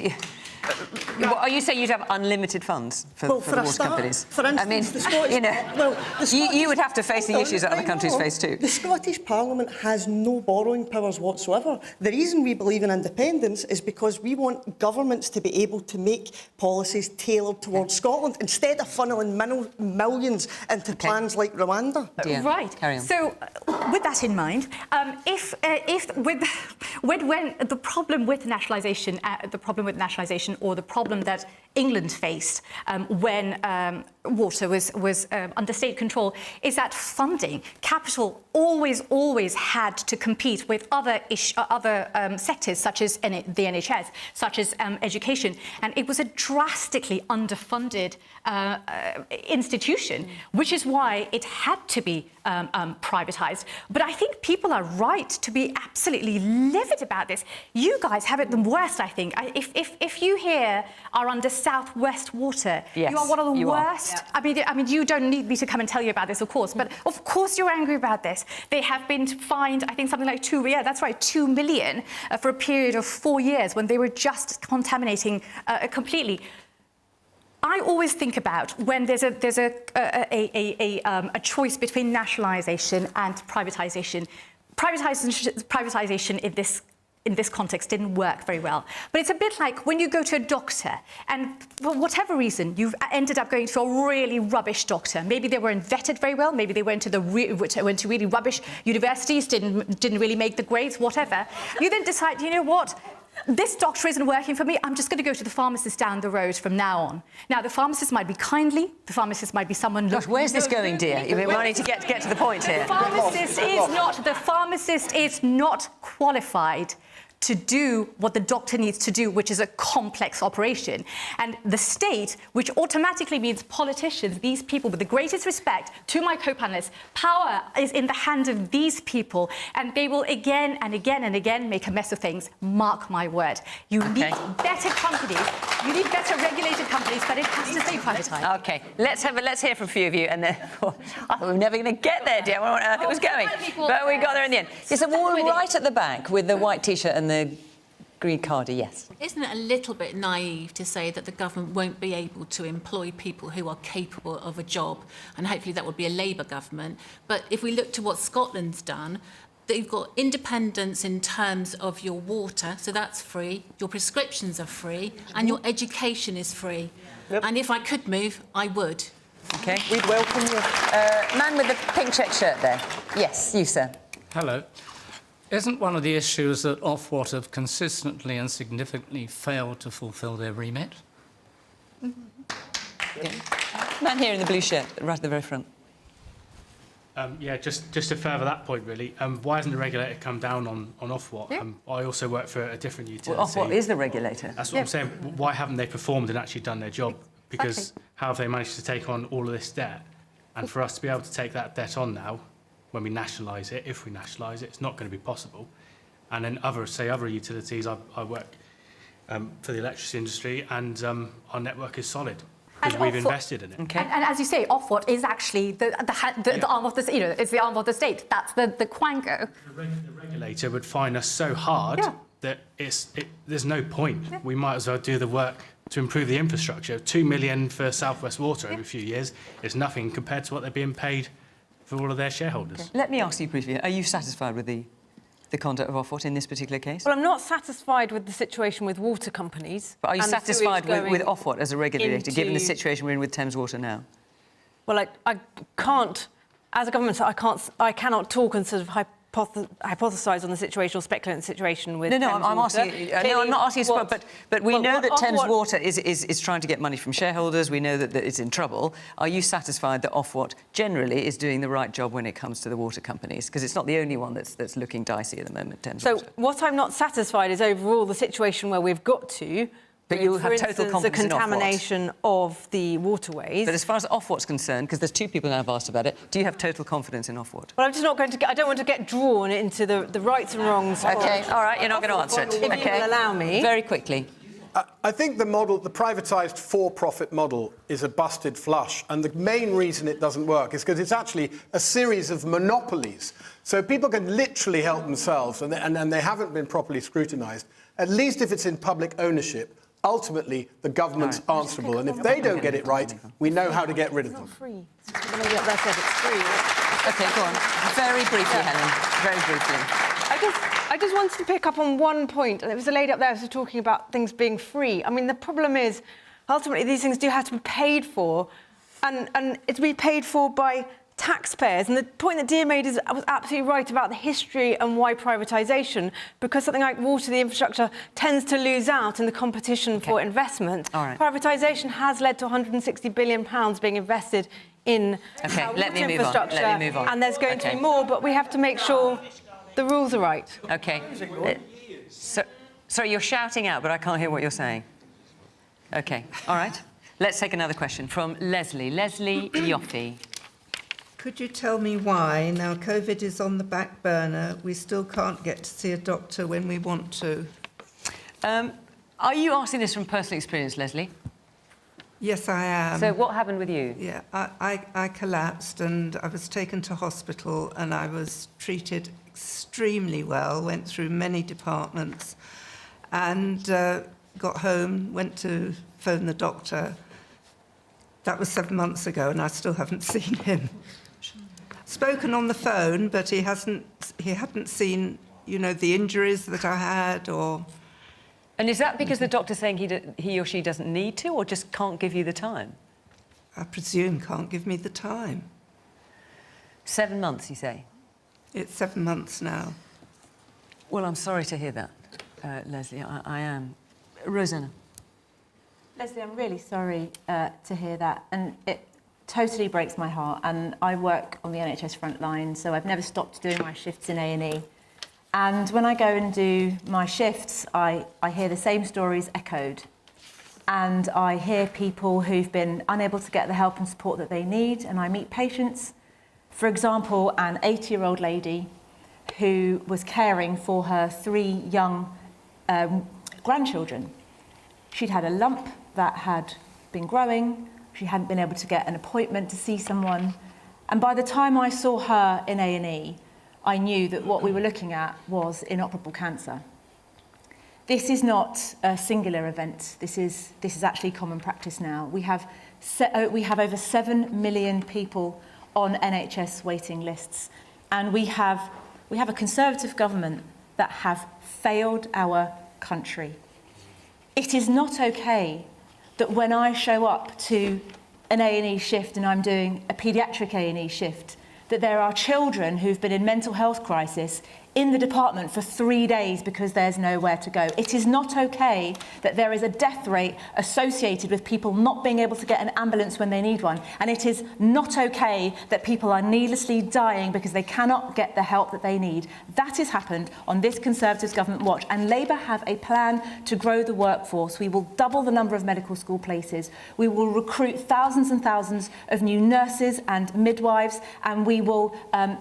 but are you saying you'd have unlimited funds for the water companies? For instance, I mean, the Scottish, you would have to face the issues that other countries face too. The Scottish Parliament has no borrowing powers whatsoever. The reason we believe in independence is because we want governments to be able to make policies tailored towards Scotland instead of funneling millions into plans like Rwanda. Right. Carry on. So, with that in mind, when the problem with nationalisation, or the problem that England faced when water was under state control, is that funding, capital, always had to compete with other sectors, such as the NHS, such as education, and it was a drastically underfunded institution, which is why it had to be privatised. But I think people are right to be absolutely livid livid about this. You guys have it the worst, I think. If you here are under South West Water, yes, you are one of the worst. Yeah. I mean, you don't need me to come and tell you about this, of course, but of course you're angry about this. They have been fined, I think, something like 2 million for a period of 4 years when they were just contaminating completely. I always think about when there's a choice between nationalisation and privatisation. Privatisation in this context didn't work very well. But it's a bit like when you go to a doctor and for whatever reason you've ended up going to a really rubbish doctor. Maybe they weren't vetted very well, maybe they went to really rubbish universities, didn't really make the grades, whatever. You then decide, you know what? This doctor isn't working for me, I'm just going to go to the pharmacist down the road from now on. Now, the pharmacist might be kindly, the pharmacist might be someone... Gosh, where's this going, dear? You're wanting to get to the point here. The pharmacist is not qualified to do what the doctor needs to do, which is a complex operation. And the state, which automatically means politicians, these people, with the greatest respect to my co-panelists, power is in the hands of these people, and they will again and again and again make a mess of things. Mark my word. You need better companies, you need better regulated companies, but it has to stay privatised. OK, let's hear from a few of you, and then... I thought we were never going to get there, dear. I don't know where on earth it was going. But we got there in the end. It's a woman right at the back with the white T-shirt and the green cardi, yes. Isn't it a little bit naive to say that the government won't be able to employ people who are capable of a job? And hopefully that would be a Labour government. But if we look to what Scotland's done, they've got independence in terms of your water, so that's free, your prescriptions are free, and your education is free. Yep. And if I could move, I would. OK. We'd welcome you. Man with the pink check shirt there. Yes, you, sir. Hello. Isn't one of the issues that Ofwat have consistently and significantly failed to fulfil their remit? Mm-hmm. Man here in the blue shirt, right at the very front. Yeah, just to further that point, really, why hasn't the regulator come down on Ofwat? Yeah. I also work for a different utility. Well, Ofwat is the regulator. That's what I'm saying. Why haven't they performed and actually done their job? Because how have they managed to take on all of this debt? And for us to be able to take that debt on now, when we nationalise it, if we nationalise it, it's not going to be possible. And then other utilities, I work for the electricity industry, and our network is solid because we've invested in it. Okay. And as you say, Ofwat is actually the arm of the, it's the arm of the state. That's the quango. The regulator would find us so hard that there's no point. Yeah. We might as well do the work to improve the infrastructure. 2 million for South West Water over a few years is nothing compared to what they're being paid for all of their shareholders. Okay. Let me ask you briefly, are you satisfied with the conduct of Ofwat in this particular case? Well, I'm not satisfied with the situation with water companies. But are you satisfied with Ofwat as a regulator, given the situation we're in with Thames Water now? Well, I can't, as a government, I cannot talk and sort of hypothesise on the situation or speculate on the situation with Thames Water. I'm asking. No, I'm not asking you. But we know that Thames Water is trying to get money from shareholders. We know that it's in trouble. Are you satisfied that Ofwat generally is doing the right job when it comes to the water companies? Because it's not the only one that's looking dicey at the moment. Thames Water. What I'm not satisfied is overall the situation where we've got to. But you have total confidence the contamination of the waterways. But as far as Ofwat's concerned, because there's two people now have asked about it, do you have total confidence in Ofwat? Well, I'm just not going to. I don't want to get drawn into the rights and wrongs. OK, all right, you're not going to answer it. If you will allow me. Very quickly. I think the model, the privatised for-profit model, is a busted flush. And the main reason it doesn't work is because it's actually a series of monopolies. So people can literally help themselves, and they haven't been properly scrutinised. At least if it's in public ownership, ultimately the government's answerable. And if they don't get it right, we know how to get rid of them. It's free. It's free. OK, go on. Very briefly, Helen. Very briefly. I just wanted to pick up on one point, and there was a lady up there who was talking about things being free. I mean, the problem is, ultimately, these things do have to be paid for, and it's to be paid for by taxpayers. And the point that Dia made was absolutely right about the history and why privatisation, because something like water, the infrastructure, tends to lose out in the competition for investment. All right. Privatisation has led to £160 billion being invested in water infrastructure. Let me move on. And there's going to be more, but we have to make sure the rules are right. OK. Sorry, you're shouting out, but I can't hear what you're saying. OK, all right. Let's take another question from Leslie. Leslie Yoffe. Could you tell me why, now COVID is on the back burner, we still can't get to see a doctor when we want to? Are you asking this from personal experience, Leslie? Yes, I am. So what happened with you? Yeah, I collapsed and I was taken to hospital and I was treated extremely well, went through many departments and got home, went to phone the doctor. That was 7 months ago and I still haven't seen him. Spoken on the phone, but he hadn't seen, you know, the injuries that I had or... And is that because the doctor's saying he or she doesn't need to, or just can't give you the time? I presume can't give me the time. 7 months, you say? It's 7 months now. Well, I'm sorry to hear that, Leslie. I am. Rosena. Leslie, I'm really sorry to hear that, and it totally breaks my heart. And I work on the NHS front line, so I've never stopped doing my shifts in A&E. And when I go and do my shifts, I hear the same stories echoed. And I hear people who've been unable to get the help and support that they need, and I meet patients. For example, an 80-year-old lady who was caring for her 3 young grandchildren. She'd had a lump that had been growing. She hadn't been able to get an appointment to see someone. And by the time I saw her in A&E, I knew that what we were looking at was inoperable cancer. This is not a singular event. This is actually common practice now. We have over 7 million people on NHS waiting lists, and we have a Conservative government that have failed our country. It is not okay that when I show up to an A&E shift and I'm doing a paediatric A&E shift, that there are children who've been in mental health crisis in the department for 3 days because there's nowhere to go. It is not okay that there is a death rate associated with people not being able to get an ambulance when they need one. And it is not okay that people are needlessly dying because they cannot get the help that they need. That has happened on this Conservative government watch. And Labour have a plan to grow the workforce. We will double the number of medical school places. We will recruit thousands and thousands of new nurses and midwives. And we will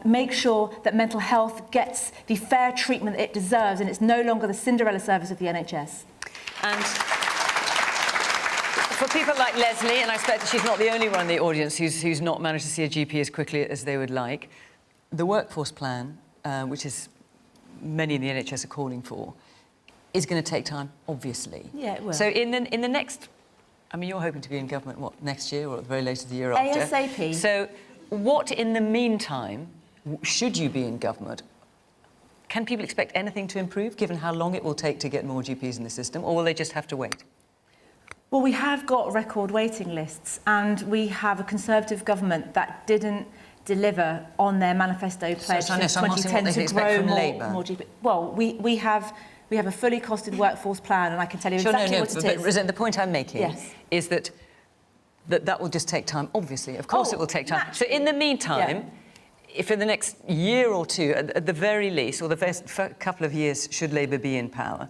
make sure that mental health gets the fair treatment it deserves, and it's no longer the Cinderella service of the NHS. And for people like Leslie, and I expect she's not the only one in the audience who's not managed to see a GP as quickly as they would like, the workforce plan, which is many in the NHS are calling for, is going to take time, obviously. Yeah, it will. So in the next... I mean, you're hoping to be in government, what, next year or at the very latest the year after? ASAP. So what, in the meantime, should you be in government? Can people expect anything to improve, given how long it will take to get more GPs in the system, or will they just have to wait? Well, we have got record waiting lists, and we have a Conservative government that didn't deliver on their manifesto pledge in 2010 to grow more GPs. Well, we have a fully costed workforce plan, and I can tell you exactly what it is. But the point I'm making is that will just take time. Obviously, of course, it will take time. Naturally. So in the meantime, if in the next year or two, at the very least, or the first couple of years, should Labour be in power,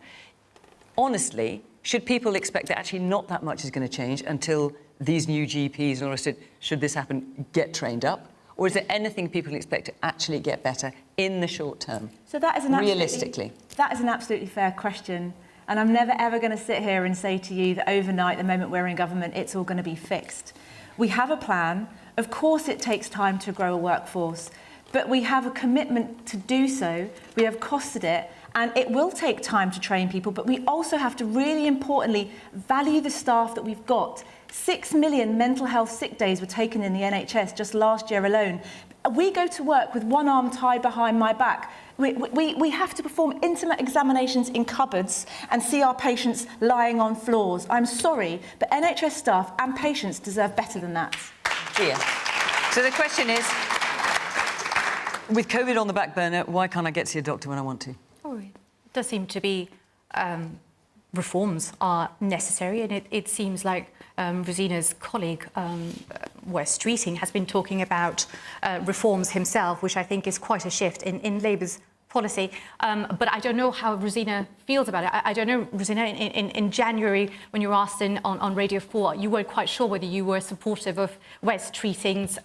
honestly, should people expect that actually not that much is going to change until these new GPs and all the rest of it, should this happen, get trained up? Or is there anything people can expect to actually get better in the short term? So that is realistically. That is an absolutely fair question. And I'm never, ever going to sit here and say to you that overnight, the moment we're in government, it's all going to be fixed. We have a plan. Of course, it takes time to grow a workforce, but we have a commitment to do so. We have costed it, and it will take time to train people, but we also have to really importantly value the staff that we've got. 6 million mental health sick days were taken in the NHS just last year alone. We go to work with one arm tied behind my back. We have to perform intimate examinations in cupboards and see our patients lying on floors. I'm sorry, but NHS staff and patients deserve better than that. Yeah. So the question is, with COVID on the back burner, why can't I get to see a doctor when I want to? Oh, it does seem to be reforms are necessary, and it seems like Rosena's colleague, Wes Streeting, has been talking about reforms himself, which I think is quite a shift in Labour's policy, but I don't know how Rosena feels about it. I don't know, Rosena, in January, when you were asked on Radio 4, you weren't quite sure whether you were supportive of Wes Treating's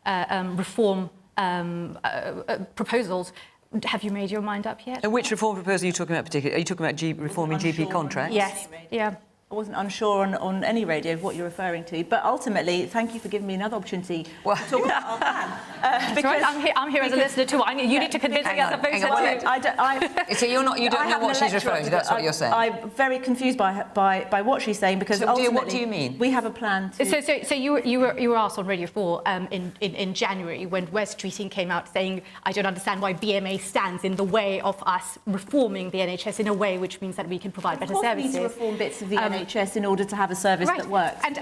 reform proposals. Have you made your mind up yet? And which reform proposal are you talking about particularly? Are you talking about reforming GP contracts? Yes, yeah. I wasn't unsure on any radio of what you're referring to, but ultimately, thank you for giving me another opportunity to talk about our plan. Because I'm here as a listener too. You need to convince me as a voter. So you don't know what she's referring to. That's what you're saying. I'm very confused by what she's saying because ultimately, what do you mean? We have a plan. So you were asked on Radio 4 in January when Wes Treating came out saying, I don't understand why BMA stands in the way of us reforming the NHS in a way which means that we can provide better services. We need to reform bits of the NHS in order to have a service that works. And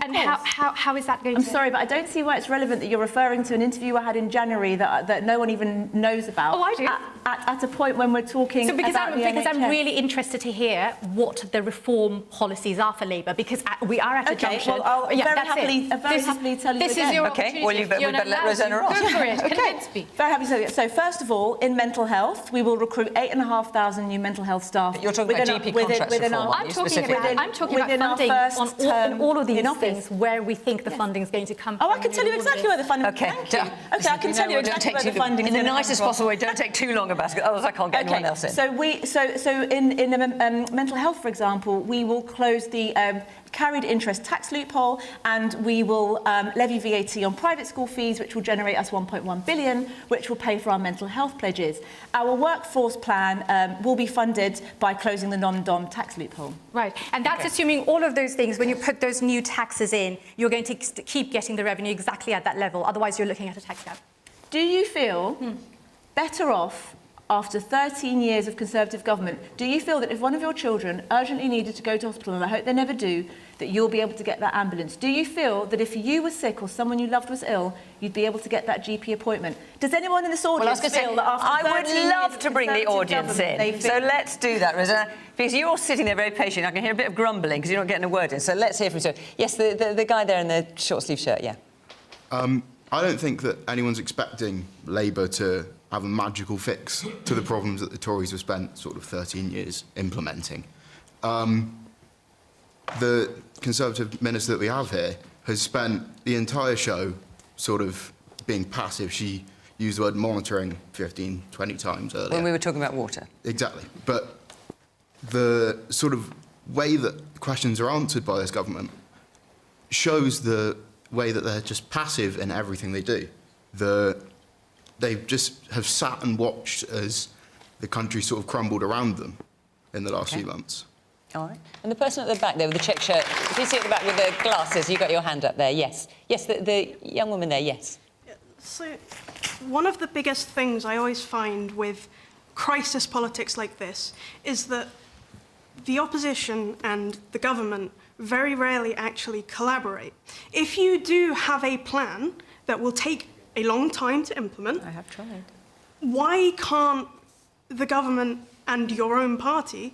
how is that going I'm to... sorry, but I don't see why it's relevant that you're referring to an interview I had in January that no one even knows about. Oh, I do. At a point when we're talking because about the NHS. I'm really interested to hear what the reform policies are for Labour, because we are at a junction. Well, I'll very happily tell you This again. is your opportunity. Well, we better let Rosena off. Go for it. Convince me. Very happy to tell you. So, first of all, in mental health, we will recruit 8,500 new mental health staff. You're talking about GP contracts reform, I'm talking about funding on all of these things where we think the funding is going to come from. Oh, I can tell you exactly where the funding Okay. Okay, I can tell you exactly where the funding is. In the nicest possible way, don't take too long about it, otherwise I can't get anyone else in. So in the mental health, for example, we will close the carried interest tax loophole, and we will levy VAT on private school fees, which will generate us 1.1 billion, which will pay for our mental health pledges. Our workforce plan will be funded by closing the non-dom tax loophole. Right, and that's assuming all of those things. When you put those new taxes in, you're going to keep getting the revenue exactly at that level. Otherwise, you're looking at a tax gap. Do you feel better off after 13 years of Conservative government? Do you feel that if one of your children urgently needed to go to hospital, and I hope they never do, that you'll be able to get that ambulance? Do you feel that if you were sick or someone you loved was ill, you'd be able to get that GP appointment? Does anyone in this audience feel that after I would love to bring the audience in. So let's do that, Rosena, because you're sitting there very patient. I can hear a bit of grumbling because you're not getting a word in. So let's hear from you. Yes, the guy there in the short sleeve shirt, yeah. I don't think that anyone's expecting Labour to have a magical fix to the problems that the Tories have spent sort of 13 years implementing. The Conservative minister that we have here has spent the entire show sort of being passive. She used the word monitoring 15, 20 times earlier. When we were talking about water. Exactly. But the sort of way that questions are answered by this government shows the way that they're just passive in everything they do. They just have sat and watched as the country sort of crumbled around them in the last few months. All right. And the person at the back there with the check shirt, if you sit at the back with the glasses, you got your hand up there, yes. Yes, the young woman there, yes. So, one of the biggest things I always find with crisis politics like this is that the opposition and the government very rarely actually collaborate. If you do have a plan that will take a long time to implement, I have tried. Why can't the government and your own party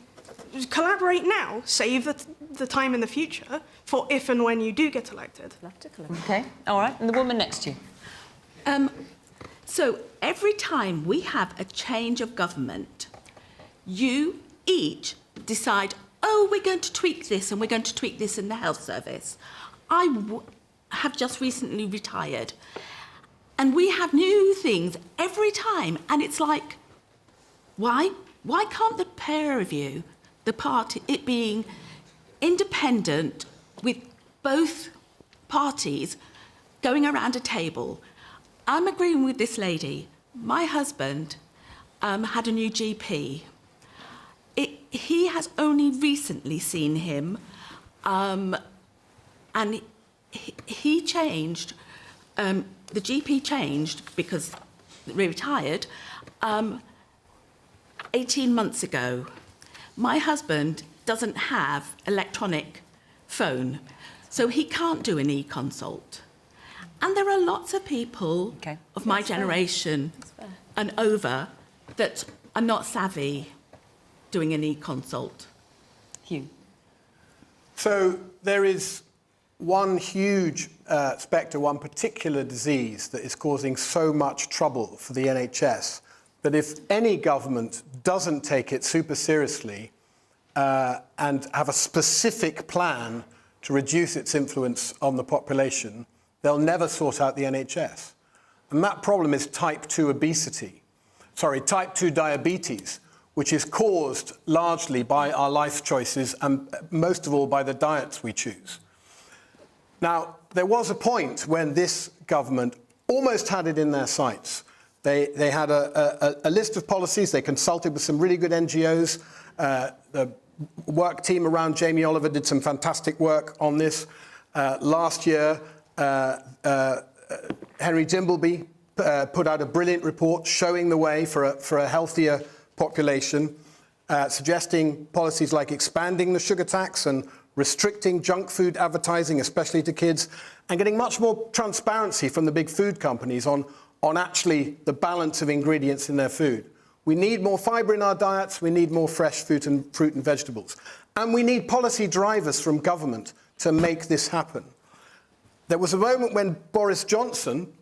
collaborate now, save the time in the future for if and when you do get elected? Okay, all right. And the woman next to you. So every time we have a change of government, you each decide, oh, we're going to tweak this and we're going to tweak this in the health service. I have just recently retired, and we have new things every time, and it's like, why can't the pair of you, the party, it being independent with both parties going around a table? I'm agreeing with this lady. My husband had a new GP. He has only recently seen him, and he changed. The GP changed because we retired 18 months ago. My husband doesn't have electronic phone, so he can't do an e-consult. And there are lots of people of my generation and over that are not savvy doing an e-consult. Hugh. So there is one huge spectre, one particular disease that is causing so much trouble for the NHS that if any government doesn't take it super seriously and have a specific plan to reduce its influence on the population, they'll never sort out the NHS. And that problem is type 2 diabetes, which is caused largely by our life choices and most of all by the diets we choose. Now, there was a point when this government almost had it in their sights. They had a list of policies. They consulted with some really good NGOs. The work team around Jamie Oliver did some fantastic work on this. Last year, Henry Dimbleby put out a brilliant report showing the way for a healthier population, suggesting policies like expanding the sugar tax and restricting junk food advertising, especially to kids, and getting much more transparency from the big food companies on actually the balance of ingredients in their food. We need more fibre in our diets, we need more fresh fruit and vegetables. And we need policy drivers from government to make this happen. There was a moment when Boris Johnson,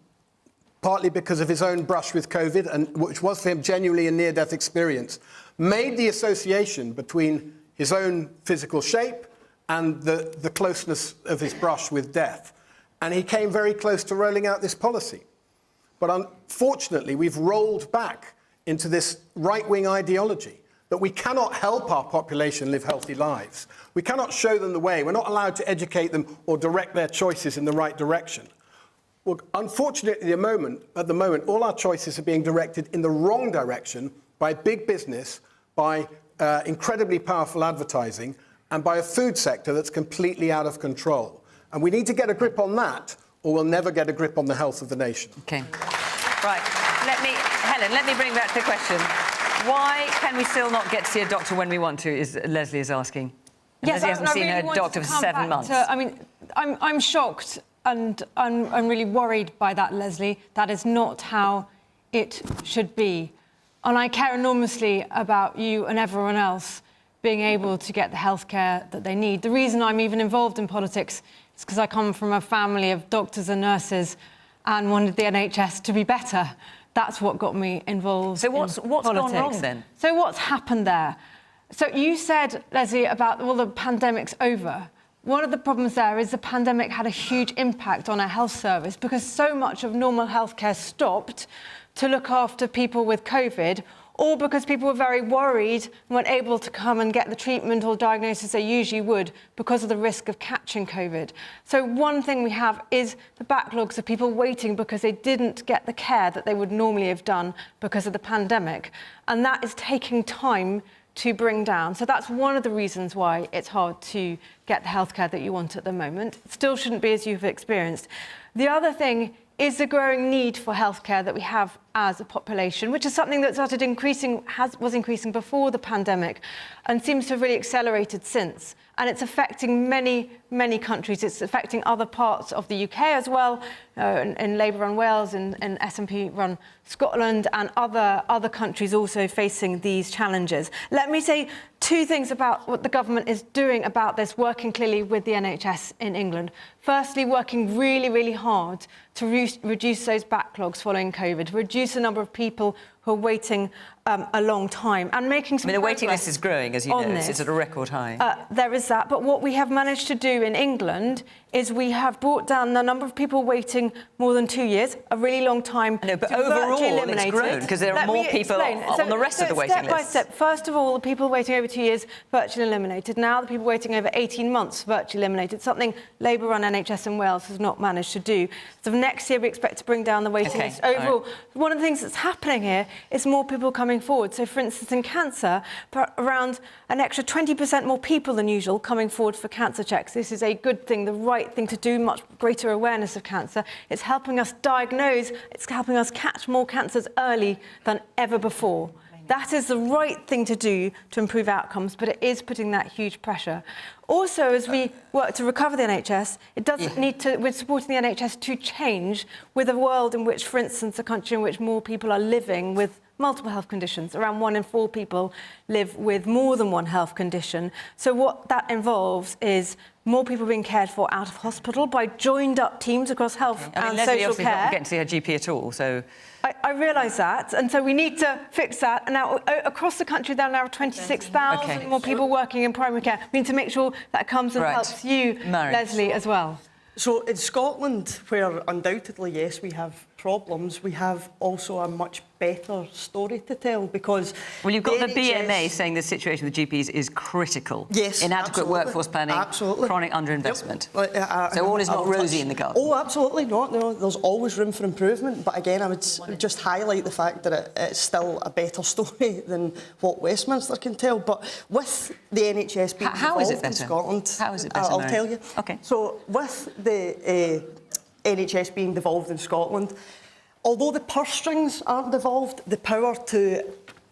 partly because of his own brush with COVID, and which was for him genuinely a near-death experience, made the association between his own physical shape and the closeness of his brush with death. And he came very close to rolling out this policy. But unfortunately, we've rolled back into this right-wing ideology that we cannot help our population live healthy lives. We cannot show them the way. We're not allowed to educate them or direct their choices in the right direction. Well, unfortunately, at the moment, all our choices are being directed in the wrong direction by big business, by incredibly powerful advertising, and by a food sector that's completely out of control. And we need to get a grip on that, or we'll never get a grip on the health of the nation. OK. Right. Helen, let me bring back the question. Why can we still not get to see a doctor when we want to, Leslie is asking. Yes, Leslie hasn't seen her doctor for 7 months. I'm shocked and I'm really worried by that, Leslie. That is not how it should be. And I care enormously about you and everyone else being able to get the healthcare that they need. The reason I'm even involved in politics is because I come from a family of doctors and nurses and wanted the NHS to be better. That's what got me involved. So what's gone wrong then? So what's happened there? So you said, Leslie, about the pandemic's over. One of the problems there is the pandemic had a huge impact on our health service because so much of normal healthcare stopped to look after people with COVID, or because people were very worried and weren't able to come and get the treatment or diagnosis they usually would because of the risk of catching COVID. So one thing we have is the backlogs of people waiting because they didn't get the care that they would normally have done because of the pandemic. And that is taking time to bring down. So that's one of the reasons why it's hard to get the healthcare that you want at the moment. It still shouldn't be as you've experienced. The other thing is the growing need for healthcare that we have as a population, which is something that started increasing, was increasing before the pandemic and seems to have really accelerated since. And it's affecting many, many countries. It's affecting other parts of the UK as well, in Labour-run Wales, in SNP-run Scotland, and other countries also facing these challenges. Let me say two things about what the government is doing about this, working clearly with the NHS in England. Firstly, working really, really hard to reduce those backlogs following COVID, to reduce the number of people who are waiting a long time, and making some progress. The waiting list is growing, as you know. It's at a record high. There is that, but what we have managed to do in England is we have brought down the number of people waiting more than 2 years, a really long time. I know, but overall it's grown, because there are more people on the rest of the waiting list. Step by step. First of all, the people waiting over 2 years, virtually eliminated. Now the people waiting over 18 months, virtually eliminated, something Labour-run NHS in Wales has not managed to do. So next year we expect to bring down the waiting list overall. Right. One of the things that's happening here is more people coming forward. So, for instance, in cancer, around an extra 20% more people than usual coming forward for cancer checks. This is a good thing, the right thing to do, much greater awareness of cancer. It's helping us diagnose, it's helping us catch more cancers early than ever before. That is the right thing to do to improve outcomes, but it is putting that huge pressure. Also, as we work to recover the NHS, it doesn't need to, we're supporting the NHS to change with a world in which, for instance, a country in which more people are living with multiple health conditions. Around 1 in 4 people live with more than one health condition. So what that involves is more people being cared for out of hospital by joined-up teams across health and social care. Not getting to see her GP at all, so... I realise that, and so we need to fix that. And now, across the country, there are now 26,000 more people working in primary care. We need to make sure that comes and helps you, Leslie, as well. So in Scotland, where undoubtedly, yes, we have problems, we have also a much better story to tell, because... Well, you've got the BMA saying the situation with GPs is critical. Yes, inadequate workforce planning, chronic underinvestment. Yep. So all is not rosy in the garden. Oh, absolutely not. No, there's always room for improvement. But again, I would just highlight the fact that it's still a better story than what Westminster can tell. But with the NHS being involved in Scotland... How is it better, I'll tell you. OK. So with the NHS being devolved in Scotland, although the purse strings aren't devolved, the power to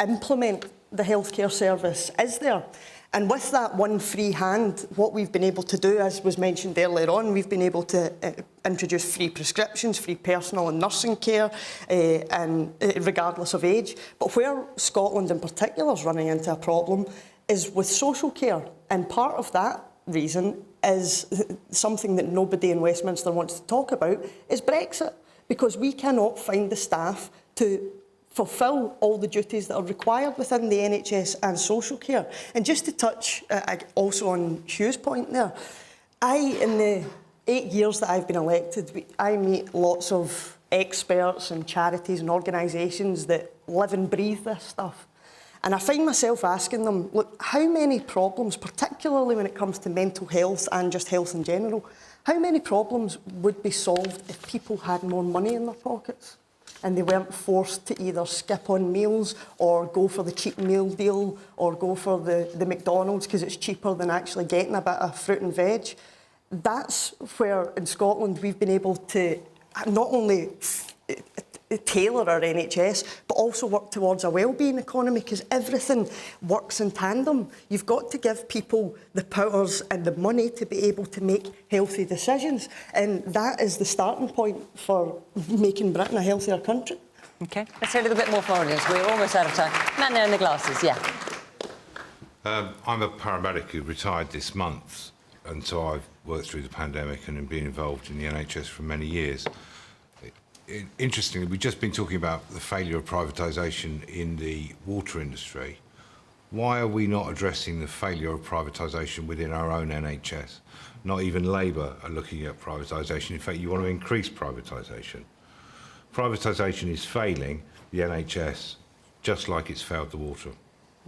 implement the healthcare service is there. And with that one free hand, what we've been able to do, as was mentioned earlier on, we've been able to introduce free prescriptions, free personal and nursing care, and regardless of age. But where Scotland in particular is running into a problem is with social care. And part of that reason is something that nobody in Westminster wants to talk about, is Brexit. Because we cannot find the staff to fulfil all the duties that are required within the NHS and social care. And just to touch also on Hugh's point there, in the 8 years that I've been elected, I meet lots of experts and charities and organisations that live and breathe this stuff. And I find myself asking them, look, how many problems, particularly when it comes to mental health and just health in general, how many problems would be solved if people had more money in their pockets and they weren't forced to either skip on meals or go for the cheap meal deal or go for the McDonald's because it's cheaper than actually getting a bit of fruit and veg? That's where in Scotland we've been able to not only tailor our NHS, but also work towards a wellbeing economy, because everything works in tandem. You've got to give people the powers and the money to be able to make healthy decisions, and that is the starting point for making Britain a healthier country. OK, let's hear a little bit more from our audience. We're almost out of time. Man there in the glasses, yeah. I'm a paramedic who retired this month, and so I've worked through the pandemic and been involved in the NHS for many years. Interestingly, we've just been talking about the failure of privatisation in the water industry. Why are we not addressing the failure of privatisation within our own NHS? Not even Labour are looking at privatisation. In fact, you want to increase privatisation. Privatisation is failing the NHS just like it's failed the water.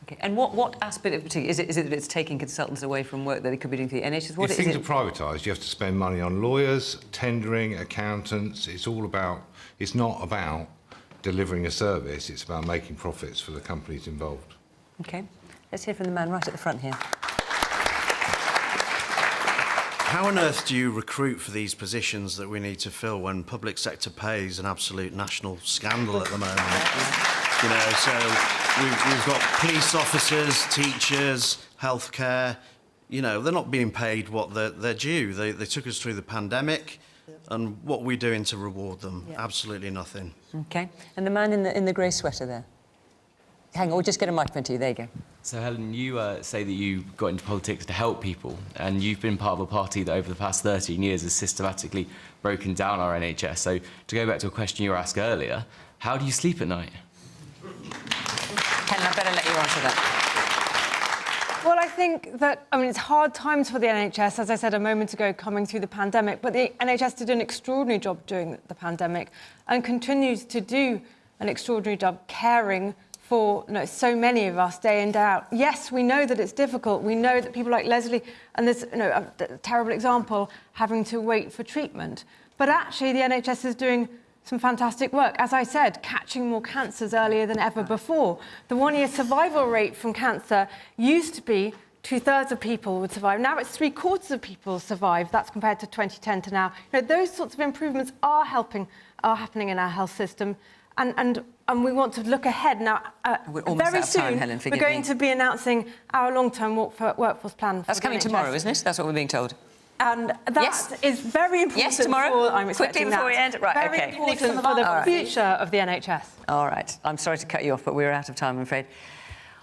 Okay. And what aspect of it is it that it's taking consultants away from work that they could be doing for the NHS? If things are privatised, you have to spend money on lawyers, tendering, accountants. It's not about delivering a service, it's about making profits for the companies involved. OK. Let's hear from the man right at the front here. How on earth do you recruit for these positions that we need to fill when public sector pay is an absolute national scandal at the moment? You know, so we've got police officers, teachers, healthcare. You know, they're not being paid what they're due. They took us through the pandemic, and what are we doing to reward them? Yeah. Absolutely nothing. OK. And the man in the grey sweater there. Hang on, we'll just get a microphone to you. There you go. So, Helen, you say that you got into politics to help people, and you've been part of a party that over the past 13 years has systematically broken down our NHS. So, to go back to a question you were asked earlier, how do you sleep at night? Helen, I better let you answer that. Well, I think that, it's hard times for the NHS, as I said a moment ago, coming through the pandemic, but the NHS did an extraordinary job during the pandemic and continues to do an extraordinary job caring for so many of us day in, day out. Yes, we know that it's difficult. We know that people like Leslie, and there's a terrible example, having to wait for treatment. But actually, the NHS is doing some fantastic work. As I said, catching more cancers earlier than ever before. The one-year survival rate from cancer used to be 2/3 of people would survive. Now it's 3/4 of people survive. That's compared to 2010 to now. Those sorts of improvements are happening in our health system. And we want to look ahead now. Very soon, Helen, we're going to be announcing our long-term workforce plan. That's coming tomorrow, isn't it? That's what we're being told. And that is very important. Yes, tomorrow? I'm Quickly expecting before we that. end. Right, very okay. important for the future of the NHS. All right. I'm sorry to cut you off, but we're out of time, I'm afraid.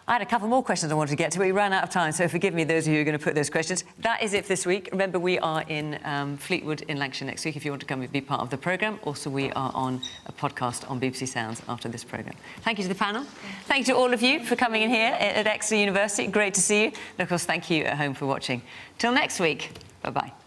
I had a couple more questions I wanted to get to, but we ran out of time, so forgive me, those of you who are going to put those questions. That is it for this week. Remember, we are in Fleetwood in Lancashire next week if you want to come and be part of the programme. Also, we are on a podcast on BBC Sounds after this programme. Thank you to the panel. Thank you to all of you for coming in here at Exeter University. Great to see you. And, of course, thank you at home for watching. Till next week, bye-bye.